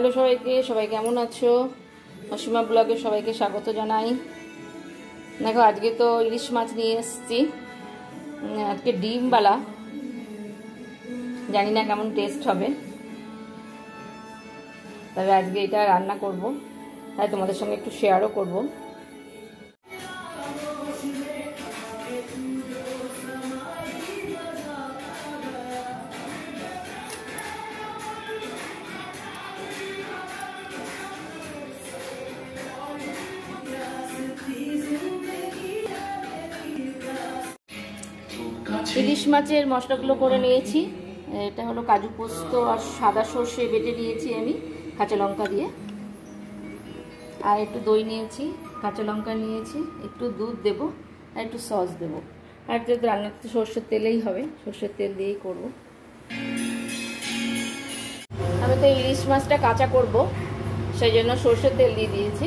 Hello সবাইকে, সবাই কেমন আছো? অসীমা ব্লগে সবাইকে স্বাগত জানাই। দেখো আজকে তো ইলিশ মাছ নিয়ে এসেছি, আজকে ডিমবালা, জানি না কেমন টেস্ট হবে, তবে আজকে এটা রান্না করব, তাই তোমাদের সঙ্গে একটু শেয়ারও করব। ইলিশ মাছের মশলাগুলো করে নিয়েছি। এটা হলো কাজু পোস্ত আর সাদা সর্ষে বেটে নিয়েছি আমি কাঁচা লঙ্কা দিয়ে, আর একটু দই নিয়েছি, কাঁচা লঙ্কা নিয়েছি, একটু দুধ দেব আর একটু সস দেব। আর যেহেতু রান্না তো সর্ষের তেলেই হবে, সর্ষের তেল দিয়েই করব। আমি তো ইলিশ মাছটা কাঁচা করব, সেই জন্য সর্ষের তেল দিয়ে দিয়েছি।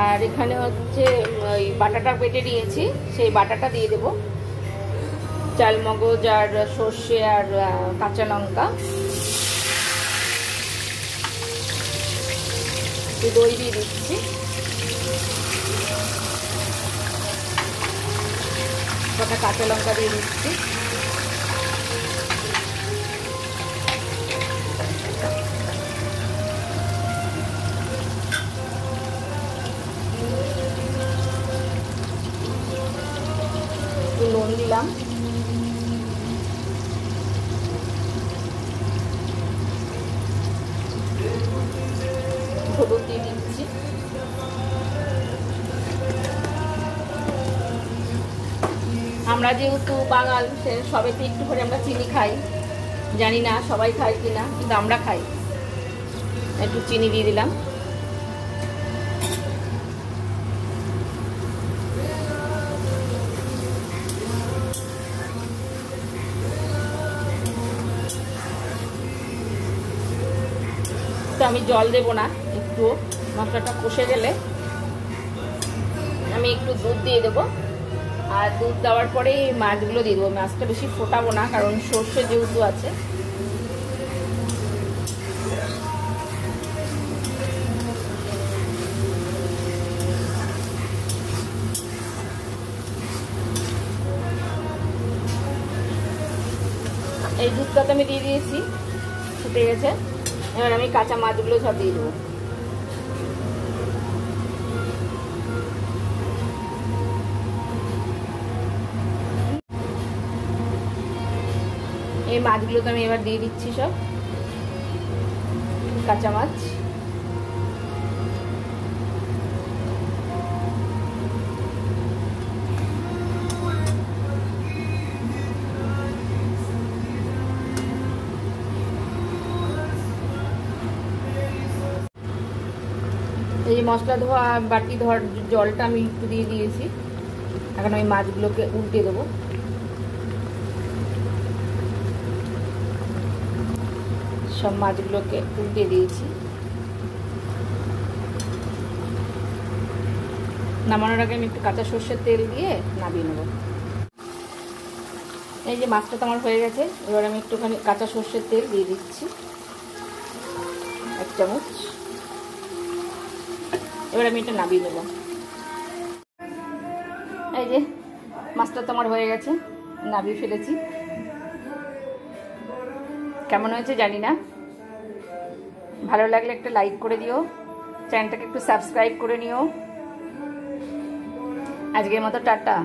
আর এখানে হচ্ছে ওই বাটাটা বেটে নিয়েছি, সেই বাটাটা দিয়ে দেবো, চালমগজ আর সর্ষে আর কাঁচা লঙ্কা, দই দিয়ে দিচ্ছি, কটা কাঁচা লঙ্কা দিয়ে দিচ্ছি, একটু নুন দিলাম, হলুদ দিয়ে দিচ্ছি, আমরা যেহেতু বাঙাল, সে সবেতে একটু করে আমরা চিনি খাই, জানি না সবাই খায় কিনা, কিন্তু আমরা খাই। একটু চিনি দিয়ে দিলাম, তো আমি জল দেব না, একটু মশলাটা কষে গেলে আমি একটু দুধ দিয়ে দেবো। আর দুধ দেওয়ার পরে মাছগুলো দিয়ে দেবো। মাছটা বেশি ফোটাবো না, কারণ সর্ষে যেহেতু আছে। এই দুধটা তো আমি দিয়ে দিয়েছি, ফুটে গেছে। এবার আমি কাঁচা মাছগুলো সব দিয়ে দেবো। এই মাছগুলো তো আমি এবার দিয়ে দিচ্ছি, সব কাঁচা মাছ। এই যে মশলা ধোয়া বাটি ধোয়ার জলটা আমি একটু দিয়ে দিয়েছি। এখন আমি মাছগুলোকে উল্টে দেবো। সব মাছগুলোকে উল্টে দিয়েছি। নামানোর আগে আমি একটু কাঁচা সর্ষের তেল দিয়ে নামিয়ে নেব। এই যে মাছটা তো আমার হয়ে গেছে, এবার আমি একটুখানি কাঁচা সর্ষের তেল দিয়ে দিচ্ছি, 1 চামচ। এবার আমি এটা নামিয়ে নেব। এই যে মাছটা তো আমার হয়ে গেছে, নামিয়ে ফেলেছি। কেমন হয়েছে জানি না, ভালো লাগলে একটা লাইক করে দিও, চ্যানেলটাকে একটু সাবস্ক্রাইব করে নিও। আজকের মতো টাটা।